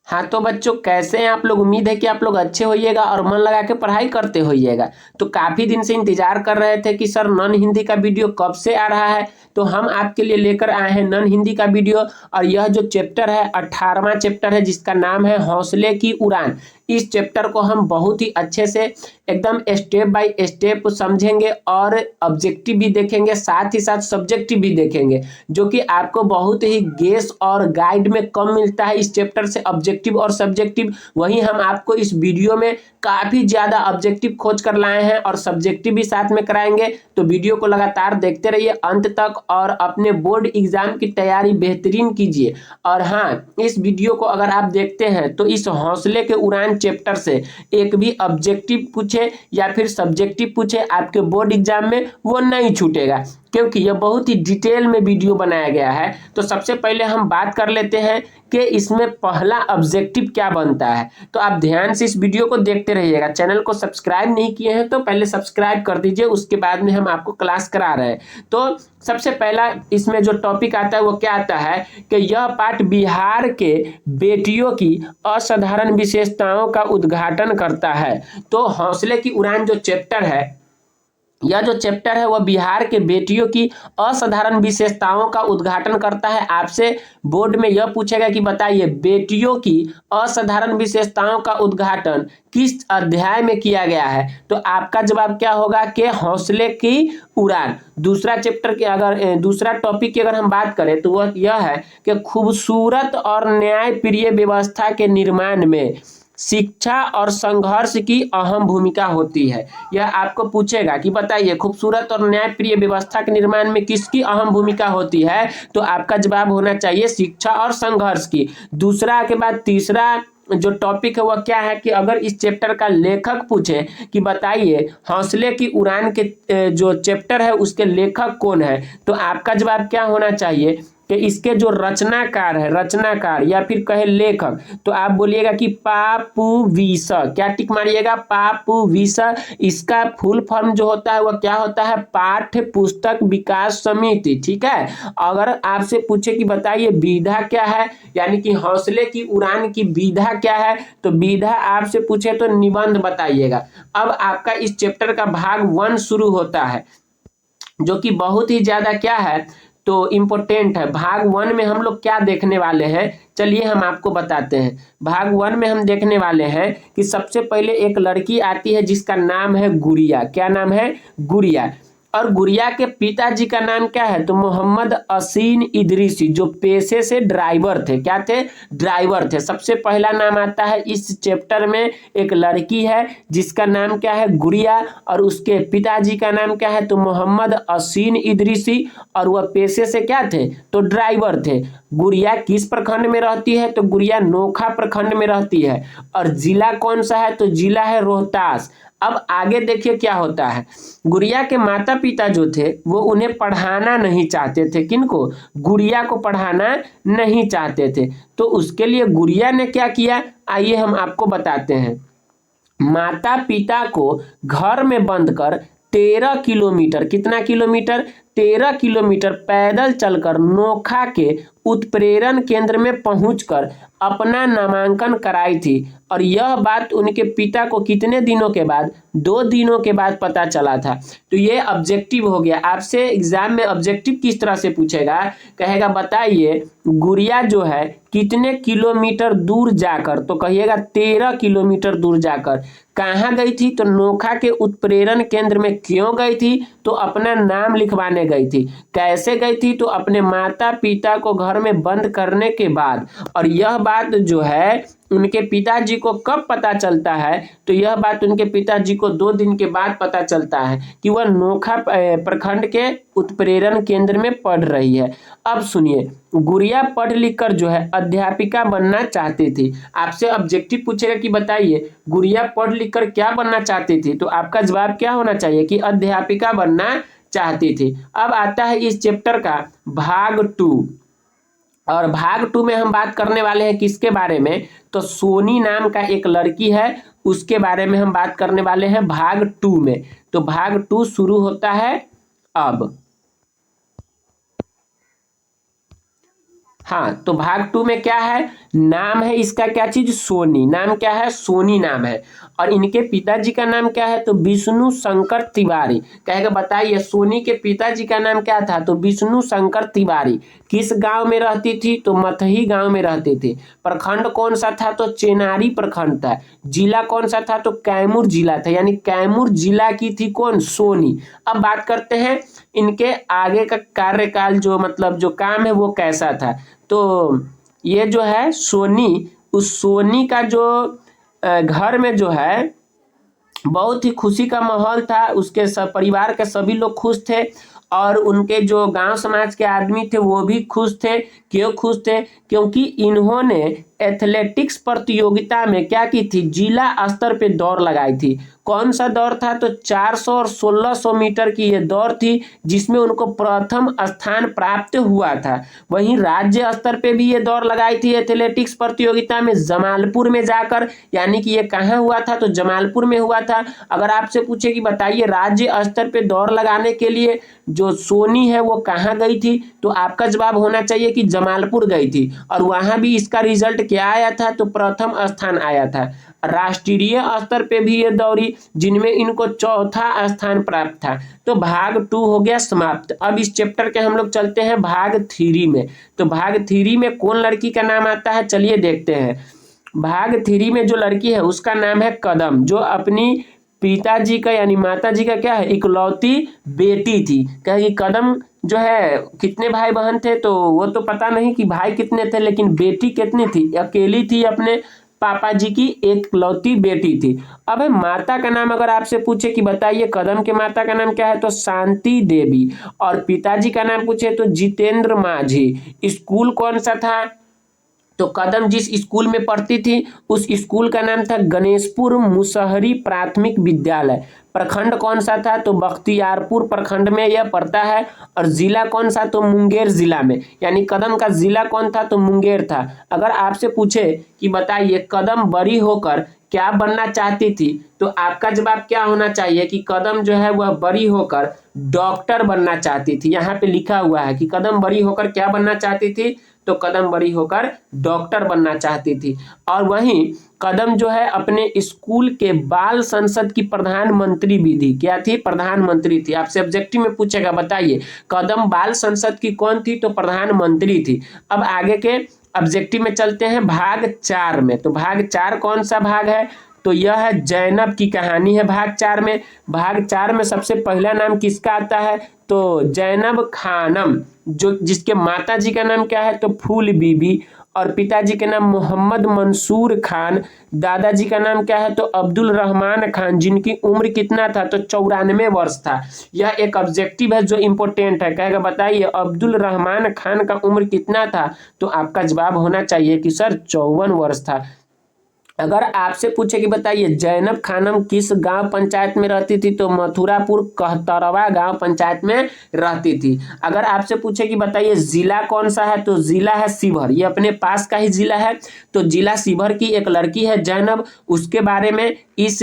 हाँ तो बच्चों कैसे हैं आप लोग। उम्मीद है कि आप लोग अच्छे होइएगा और मन लगा के पढ़ाई करते होइएगा। तो काफी दिन से इंतजार कर रहे थे कि सर नॉन हिंदी का वीडियो कब से आ रहा है। तो हम आपके लिए लेकर आए हैं नॉन हिंदी का वीडियो। और यह जो चैप्टर है 18वां चैप्टर है जिसका नाम है हौसले की उड़ान। इस चैप्टर को हम बहुत ही अच्छे से एकदम स्टेप बाय स्टेप समझेंगे और ऑब्जेक्टिव भी देखेंगे, साथ ही साथ सब्जेक्टिव भी देखेंगे, जो कि आपको बहुत ही गेस और गाइड में कम मिलता है इस चैप्टर से, ऑब्जेक्टिव और सब्जेक्टिव। वहीं हम आपको इस वीडियो में काफी ज्यादा ऑब्जेक्टिव खोज कर लाए हैं और सब्जेक्टिव भी साथ में कराएंगे। तो वीडियो को लगातार देखते रहिए अंत तक और अपने बोर्ड एग्जाम की तैयारी बेहतरीन कीजिए। और हाँ, इस वीडियो को अगर आप देखते हैं तो इस हौसले के उड़ान चैप्टर से एक भी ऑब्जेक्टिव पूछे या फिर सब्जेक्टिव पूछे आपके बोर्ड एग्जाम में वो नहीं छूटेगा, क्योंकि यह बहुत ही डिटेल में वीडियो बनाया गया है। तो सबसे पहले हम बात कर लेते हैं कि इसमें पहला ऑब्जेक्टिव क्या बनता है। तो आप ध्यान से इस वीडियो को देखते रहिएगा। चैनल को सब्सक्राइब नहीं किए हैं तो पहले सब्सक्राइब कर दीजिए, उसके बाद में हम आपको क्लास करा रहे हैं। तो सबसे पहला इसमें जो टॉपिक आता है वो क्या आता है कि यह पाठ बिहार के बेटियों की असाधारण विशेषताओं का उद्घाटन करता है। तो हौसले की उड़ान जो चैप्टर है, यह जो चैप्टर है वह बिहार के बेटियों की असाधारण विशेषताओं का उद्घाटन करता है। आपसे बोर्ड में यह पूछेगा कि बताइए बेटियों की असाधारण विशेषताओं का उद्घाटन किस अध्याय में किया गया है। तो आपका जवाब क्या होगा कि हौसले की उड़ान। दूसरा चैप्टर की अगर दूसरा टॉपिक की अगर हम बात करें तो वह यह है कि खूबसूरत और न्यायप्रिय व्यवस्था के निर्माण में शिक्षा और संघर्ष की अहम भूमिका होती है। यह आपको पूछेगा कि बताइए खूबसूरत और न्यायप्रिय व्यवस्था के निर्माण में किसकी अहम भूमिका होती है। तो आपका जवाब होना चाहिए शिक्षा और संघर्ष की। दूसरा के बाद तीसरा जो टॉपिक है वह क्या है कि अगर इस चैप्टर का लेखक पूछे कि बताइए हौसले की उड़ान के जो चैप्टर है उसके लेखक कौन है, तो आपका जवाब क्या होना चाहिए कि इसके जो रचनाकार है, रचनाकार या फिर कहे लेखक, तो आप बोलिएगा कि पापू विसा। क्या टिक मारिएगा, पापू विसा। इसका फुल फॉर्म जो होता है वह क्या होता है, पाठ्य पुस्तक विकास समिति। ठीक है। अगर आपसे पूछे कि बताइए विधा क्या है, यानी कि हौसले की उड़ान की विधा क्या है, तो विधा आपसे पूछे तो निबंध बताइएगा। अब आपका इस चैप्टर का भाग 1 शुरू होता है, जो कि बहुत ही ज्यादा क्या है तो इम्पोर्टेंट है। भाग 1 में हम लोग क्या देखने वाले हैं, चलिए हम आपको बताते हैं। भाग 1 में हम देखने वाले हैं कि सबसे पहले एक लड़की आती है जिसका नाम है गुड़िया। क्या नाम है, गुड़िया। और गुड़िया के पिताजी का नाम क्या है, तो मोहम्मद असीन इदरीसी, जो पेशे से ड्राइवर थे। क्या थे, ड्राइवर थे। सबसे पहला नाम आता है इस चैप्टर में, एक लड़की है जिसका नाम क्या है, गुड़िया, और उसके पिताजी का नाम क्या है, तो मोहम्मद असीन इदरीसी, और वह पेशे से क्या थे, तो ड्राइवर थे। गुड़िया किस प्रखंड में रहती है, तो गुड़िया नोखा प्रखंड में रहती है। और जिला कौन सा है, तो जिला है रोहतास। अब आगे देखिए क्या होता है। गुड़िया के माता पिता जो थे वो उन्हें पढ़ाना नहीं चाहते थे। किनको, गुड़िया को पढ़ाना नहीं चाहते थे। तो उसके लिए गुड़िया ने क्या किया, आइए हम आपको बताते हैं। माता पिता को घर में बंद कर 13 किलोमीटर, कितना किलोमीटर, 13 किलोमीटर पैदल चलकर नोखा के उत्प्रेरण केंद्र में पहुंचकर अपना नामांकन कराई थी। और यह बात उनके पिता को कितने दिनों के बाद, 2 दिनों के बाद पता चला था। तो ये ऑब्जेक्टिव हो गया। आपसे एग्जाम में ऑब्जेक्टिव किस तरह से पूछेगा, कहेगा बताइए गुड़िया जो है कितने किलोमीटर दूर जाकर, तो कहिएगा 13 किलोमीटर दूर जाकर कहाँ गई थी, तो नोखा के उत्प्रेरण केंद्र में। क्यों गई थी, तो अपना नाम लिखवाने गई थी। कैसे गई थी, तो अपने माता पिता को घर में बंद करने के बाद। और यह बात जो है उनके पिताजी को कब पता चलता है, तो यह बात उनके पिताजी को 2 दिन के बाद पता चलता है कि वह नोखा प्रखंड के उत्प्रेरण केंद्र में पढ़ रही है। अब सुनिए, गुड़िया पढ़ लिख कर जो है अध्यापिका बनना चाहती थी। आपसे ऑब्जेक्टिव पूछेगा कि बताइए गुड़िया पढ़ लिख कर क्या बनना चाहती थी, तो आपका जवाब क्या होना चाहिए कि अध्यापिका बनना चाहती थी। अब आता है इस चैप्टर का भाग 2। और भाग 2 में हम बात करने वाले हैं किसके बारे में, तो सोनी नाम का एक लड़की है, उसके बारे में हम बात करने वाले हैं भाग 2 में। तो भाग 2 शुरू होता है अब। हाँ, तो भाग 2 में क्या है, नाम है इसका क्या चीज, सोनी। नाम क्या है, सोनी नाम है। और इनके पिताजी का नाम क्या है, तो विष्णु शंकर तिवारी। कहेगा बताइए सोनी के पिताजी का नाम क्या था, तो विष्णु शंकर तिवारी। किस गांव में रहती थी, तो मथही गांव में रहती थी। प्रखंड कौन सा था, तो चेनारी प्रखंड था। जिला कौन सा था, तो कैमूर जिला था, यानी कैमूर जिला की थी कौन, सोनी। अब बात करते हैं इनके आगे का कार्यकाल, जो मतलब जो काम है वो कैसा था। तो ये जो है सोनी, उस सोनी का जो घर में जो है बहुत ही खुशी का माहौल था। उसके सब परिवार के सभी लोग खुश थे और उनके जो गांव समाज के आदमी थे वो भी खुश थे। क्यों खुश थे, क्योंकि इन्होंने एथलेटिक्स प्रतियोगिता में क्या की थी, जिला स्तर पे दौड़ लगाई थी। कौन सा दौड़ था, तो 400 और 1600 मीटर की ये दौड़ थी जिसमें उनको प्रथम स्थान प्राप्त हुआ था। वहीं राज्य स्तर पे भी ये दौड़ लगाई थी एथलेटिक्स प्रतियोगिता में, जमालपुर में जाकर। यानी कि ये कहाँ हुआ था, तो जमालपुर में हुआ था। अगर आपसे पूछे कि बताइए राज्य स्तर पे दौड़ लगाने के लिए जो सोनी है वो कहाँ गई थी, तो आपका जवाब होना चाहिए कि जमालपुर गई थी। और वहां भी इसका रिजल्ट क्या आया था, तो प्रथम स्थान आया था। राष्ट्रीय स्तर पे भी ये दौड़ी जिनमें इनको चौथा स्थान प्राप्त था। तो भाग 2 हो गया समाप्त। अब इस चैप्टर के हम लोग चलते हैं भाग 3 में। तो भाग 3 में कौन लड़की का नाम आता है, चलिए देखते हैं। भाग 3 में जो लड़की है उसका नाम है कदम, जो अपनी पिताजी का यानी माता जी का क्या है, इकलौती बेटी थी। कहेगी कदम जो है कितने भाई बहन थे, तो वो तो पता नहीं कि भाई कितने थे, लेकिन बेटी कितनी थी, अकेली थी, अपने पापा जी की एकलौती बेटी थी। अब है माता का नाम अगर आपसे पूछे कि बताइए कदम के माता का नाम क्या है, तो शांति देवी। और पिताजी का नाम पूछे तो जितेंद्र माझी। स्कूल कौन सा था, तो कदम जिस स्कूल में पढ़ती थी उस स्कूल का नाम था गणेशपुर मुसहरी प्राथमिक विद्यालय। प्रखंड कौन सा था, तो बख्तियारपुर प्रखंड में यह पड़ता है। और जिला कौन सा, तो मुंगेर जिला में। यानी कदम का जिला कौन था, तो मुंगेर था। अगर आपसे पूछे कि बताइए कदम बड़ी होकर क्या बनना चाहती थी, तो आपका जवाब क्या होना चाहिए कि कदम जो है वह बड़ी होकर डॉक्टर बनना चाहती थी। यहाँ पे लिखा हुआ है कि कदम बड़ी होकर क्या बनना चाहती थी, तो कदम बड़ी होकर डॉक्टर बनना चाहती थी। और वहीं कदम जो है अपने स्कूल के बाल संसद की प्रधानमंत्री भी थी। क्या थी, प्रधानमंत्री थी। आपसे ऑब्जेक्टिव में पूछेगा बताइए कदम बाल संसद की कौन थी, तो प्रधानमंत्री थी। अब आगे के ऑब्जेक्टिव में चलते हैं भाग 4 में। तो भाग 4 कौन सा भाग है, तो यह है जैनब की कहानी है भाग 4 में। भाग 4 में सबसे पहला नाम किसका आता है, तो जैनब खानम, जो जिसके माता जी का नाम क्या है, तो फूल बीबी। और पिताजी के नाम मोहम्मद मंसूर खान। दादाजी का नाम क्या है, तो अब्दुल रहमान खान, जिनकी उम्र कितना था, तो 94 वर्ष था। यह एक ऑब्जेक्टिव है जो इंपॉर्टेंट है। कहेगा बताइए अब्दुल रहमान खान का उम्र कितना था, तो आपका जवाब होना चाहिए कि सर 54 वर्ष था। अगर आपसे पूछे कि बताइए जैनब खानम किस गांव पंचायत में रहती थी, तो मथुरापुर कहतरवा गांव पंचायत में रहती थी। अगर आपसे पूछे कि बताइए जिला कौन सा है, तो जिला है शिवहर। ये अपने पास का ही जिला है। तो जिला शिवहर की एक लड़की है जैनब, उसके बारे में इस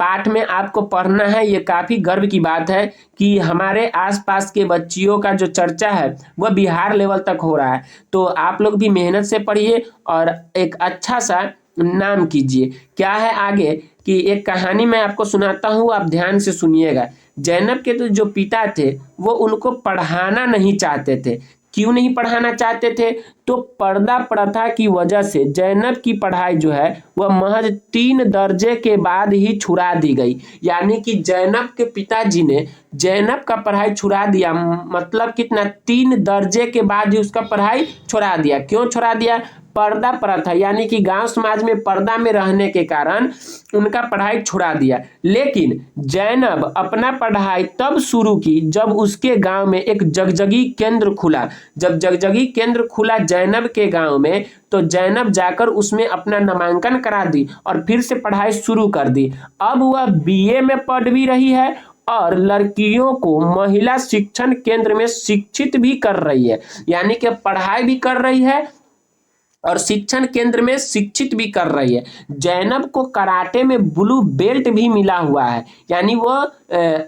पाठ में आपको पढ़ना है। ये काफी गर्व की बात है कि हमारे आसपास के बच्चियों का जो चर्चा है वह बिहार लेवल तक हो रहा है। तो आप लोग भी मेहनत से पढ़िए और एक अच्छा सा नाम कीजिए। क्या है आगे कि एक कहानी मैं आपको सुनाता हूँ, आप ध्यान से सुनिएगा। जैनब के तो जो पिता थे वो उनको पढ़ाना नहीं चाहते थे। क्यों नहीं पढ़ाना चाहते थे, तो पर्दा प्रथा की वजह से जैनब की पढ़ाई जो है वह महज 3 दर्जे के बाद ही छुड़ा दी गई। यानी कि जैनब के पिताजी ने जैनब का पढ़ाई छुड़ा दिया, मतलब कितना, 3 दर्जे के बाद ही उसका पढ़ाई छुड़ा दिया। क्यों छुड़ा दिया, पर्दा प्रथा, यानी कि गांव समाज में पर्दा में रहने के कारण उनका पढ़ाई छुड़ा दिया। लेकिन जैनब अपना पढ़ाई तब शुरू की जब उसके गांव में एक जगजगी केंद्र खुला। जब जगजगी केंद्र खुला जैनब के गांव में, तो जैनब जाकर उसमें अपना नामांकन करा दी और फिर से पढ़ाई शुरू कर दी। अब वह बीए में पढ़ भी रही है और लड़कियों को महिला शिक्षण केंद्र में शिक्षित भी कर रही है। यानी कि पढ़ाई भी कर रही है और शिक्षण केंद्र में शिक्षित भी कर रही है। जैनब को कराटे में ब्लू बेल्ट भी मिला हुआ है, यानी वो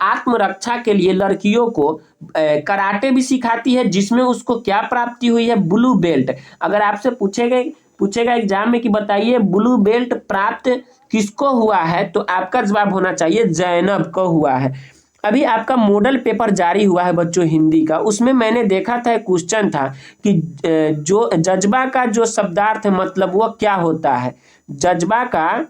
आत्मरक्षा के लिए लड़कियों को कराटे भी सिखाती है, जिसमें उसको क्या प्राप्ति हुई है, ब्लू बेल्ट। अगर आपसे पूछेगा एग्जाम में कि बताइए ब्लू बेल्ट प्राप्त किसको हुआ है, तो आपका जवाब होना चाहिए जैनब को हुआ है। अभी आपका मॉडल पेपर जारी हुआ है बच्चों हिंदी का, उसमें मैंने देखा था एक क्वेश्चन था कि जो जज्बा का जो शब्दार्थ है मतलब वो क्या होता है, जज्बा का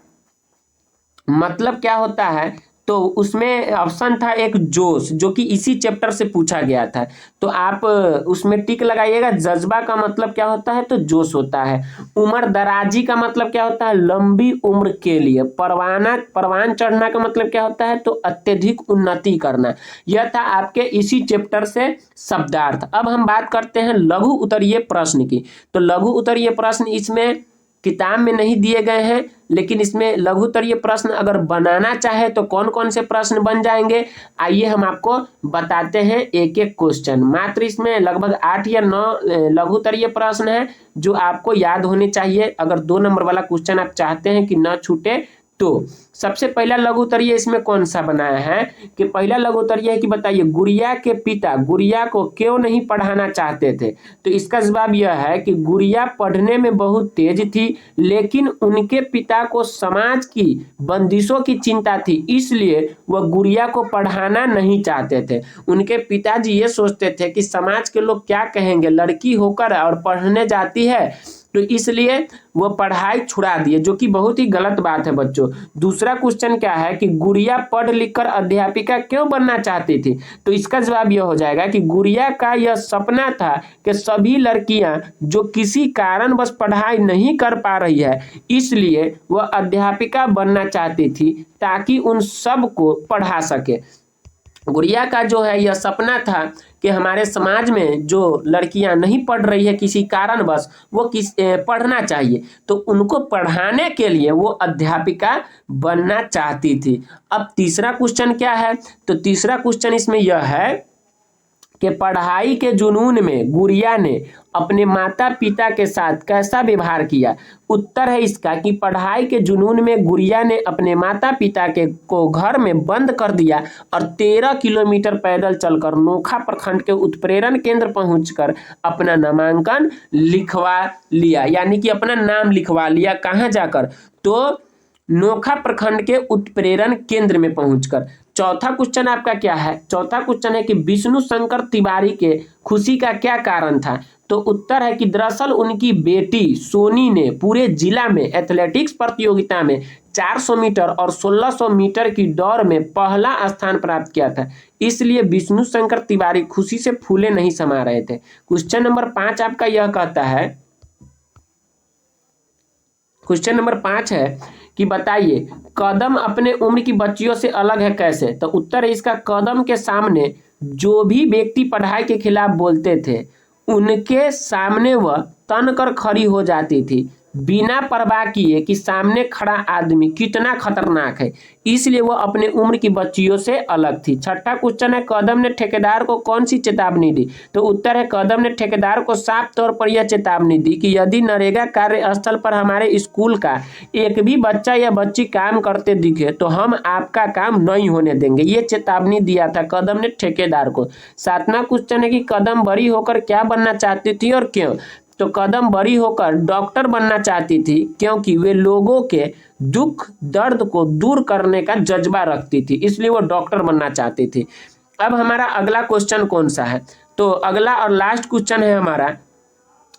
मतलब क्या होता है, तो उसमें ऑप्शन था एक जोश, जो कि इसी चैप्टर से पूछा गया था। तो आप उसमें टिक लगाइएगा, जज्बा का मतलब क्या होता है, तो जोश होता है। उम्र दराजी का मतलब क्या होता है, लंबी उम्र के लिए। परवान चढ़ना का मतलब क्या होता है, तो अत्यधिक उन्नति करना। यह था आपके इसी चैप्टर से शब्दार्थ। अब हम बात करते हैं लघु उत्तरीय प्रश्न की। तो लघु उत्तरीय प्रश्न इसमें किताब में नहीं दिए गए हैं, लेकिन इसमें लघु उत्तरीय प्रश्न अगर बनाना चाहे तो कौन कौन से प्रश्न बन जाएंगे, आइए हम आपको बताते हैं एक एक क्वेश्चन। मात्र इसमें लगभग 8 या 9 लघु उत्तरीय प्रश्न है जो आपको याद होने चाहिए अगर 2 नंबर वाला क्वेश्चन आप चाहते हैं कि न छूटे। तो सबसे पहला लघु उत्तरीय इसमें कौन सा बनाया है कि पहला लघु उत्तरीय है कि बताइए गुड़िया के पिता गुड़िया को क्यों नहीं पढ़ाना चाहते थे। तो इसका जवाब यह है कि गुड़िया पढ़ने में बहुत तेज थी, लेकिन उनके पिता को समाज की बंदिशों की चिंता थी, इसलिए वह गुड़िया को पढ़ाना नहीं चाहते थे। उनके पिताजी ये सोचते थे कि समाज के लोग क्या कहेंगे, लड़की होकर और पढ़ने जाती है, तो इसलिए वो पढ़ाई छुड़ा दिए, जो कि बहुत ही गलत बात है बच्चों। दूसरा क्वेश्चन क्या है कि गुड़िया पढ़ लिख कर अध्यापिका क्यों बनना चाहती थी। तो इसका जवाब यह हो जाएगा कि गुड़िया का यह सपना था कि सभी लड़कियां जो किसी कारणवश पढ़ाई नहीं कर पा रही है, इसलिए वह अध्यापिका बनना चाहती थी ताकि उन सब को पढ़ा सके। गुड़िया का जो है यह सपना था कि हमारे समाज में जो लड़कियां नहीं पढ़ रही है किसी कारणवश, वो पढ़ना चाहिए, तो उनको पढ़ाने के लिए वो अध्यापिका बनना चाहती थी। अब तीसरा क्वेश्चन क्या है, तो तीसरा क्वेश्चन इसमें यह है कि पढ़ाई के जुनून में गुड़िया ने अपने माता पिता के साथ कैसा व्यवहार किया। उत्तर है इसका कि पढ़ाई के जुनून में गुड़िया ने अपने माता पिता को घर में बंद कर दिया और 13 किलोमीटर पैदल चलकर नोखा प्रखंड के उत्प्रेरण केंद्र पहुंचकर अपना नामांकन लिखवा लिया, यानी कि अपना नाम लिखवा लिया। कहाँ जाकर, तो नोखा प्रखंड के उत्प्रेरण केंद्र में पहुंचकर। चौथा क्वेश्चन आपका क्या है, चौथा क्वेश्चन है कि विष्णु शंकर तिवारी के खुशी का क्या कारण था। तो उत्तर है कि दरअसल उनकी बेटी सोनी ने पूरे जिला में एथलेटिक्स प्रतियोगिता में 400 मीटर और 1600 मीटर की दौड़ में पहला स्थान प्राप्त किया था, इसलिए विष्णु शंकर तिवारी खुशी से फूले नहीं समा रहे थे। क्वेश्चन नंबर 5 आपका यह कहता है, क्वेश्चन नंबर 5 है कि बताइए कदम अपने उम्र की बच्चियों से अलग है कैसे। तो उत्तर है इसका, कदम के सामने जो भी व्यक्ति पढ़ाई के खिलाफ बोलते थे उनके सामने वह तन कर खड़ी हो जाती थी, बिना परवाह किए कि सामने खड़ा आदमी कितना खतरनाक है, इसलिए वह अपने उम्र की बच्चियों से अलग थी। छठा क्वेश्चन है कदम ने ठेकेदार को कौन सी चेतावनी दी। तो उत्तर है कदम ने ठेकेदार को साफ तौर पर यह चेतावनी दी कि यदि नरेगा कार्यस्थल पर हमारे स्कूल का एक भी बच्चा या बच्ची काम करते दिखे तो हम आपका काम नहीं होने देंगे, ये चेतावनी दिया था कदम ने ठेकेदार को। सातवां क्वेश्चन है कि कदम बड़ी होकर क्या बनना चाहती थी और क्यों। तो कदम बड़ी होकर डॉक्टर बनना चाहती थी क्योंकि वे लोगों के दुख दर्द को दूर करने का जज्बा रखती थी, इसलिए वो डॉक्टर बनना चाहती थी। अब हमारा अगला क्वेश्चन कौन सा है, तो अगला और लास्ट क्वेश्चन है हमारा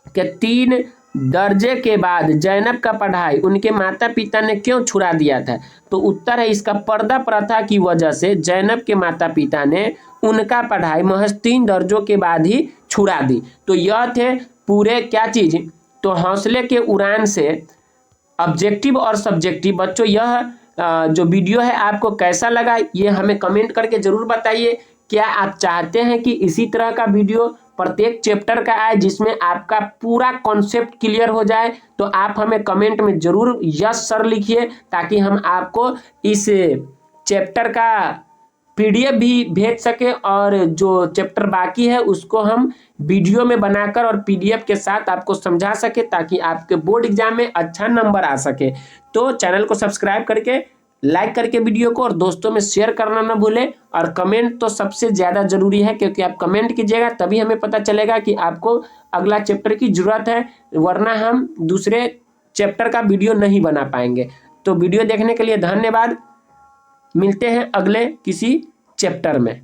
कि 3 दर्जे के बाद जैनब का पढ़ाई उनके माता पिता ने क्यों छुड़ा दिया था। तो उत्तर है इसका, पर्दा प्रथा की वजह से जैनब के माता पिता ने उनका पढ़ाई महज 3 दर्जों के बाद ही छुड़ा दी। तो यह थे पूरे क्या चीज, तो हौसले के उड़ान से ऑब्जेक्टिव और सब्जेक्टिव। बच्चों यह जो वीडियो है आपको कैसा लगा ये हमें कमेंट करके जरूर बताइए। क्या आप चाहते हैं कि इसी तरह का वीडियो प्रत्येक चैप्टर का आए जिसमें आपका पूरा कॉन्सेप्ट क्लियर हो जाए, तो आप हमें कमेंट में जरूर यस सर लिखिए ताकि हम आपको इस चैप्टर का PDF भी भेज सके और जो चैप्टर बाकी है उसको हम वीडियो में बनाकर और PDF के साथ आपको समझा सके, ताकि आपके बोर्ड एग्जाम में अच्छा नंबर आ सके। तो चैनल को सब्सक्राइब करके, लाइक करके वीडियो को और दोस्तों में शेयर करना ना भूलें। और कमेंट तो सबसे ज़्यादा ज़रूरी है, क्योंकि आप कमेंट कीजिएगा तभी हमें पता चलेगा कि आपको अगला चैप्टर की ज़रूरत है, वरना हम दूसरे चैप्टर का वीडियो नहीं बना पाएंगे। तो वीडियो देखने के लिए धन्यवाद। मिलते हैं अगले किसी चैप्टर में।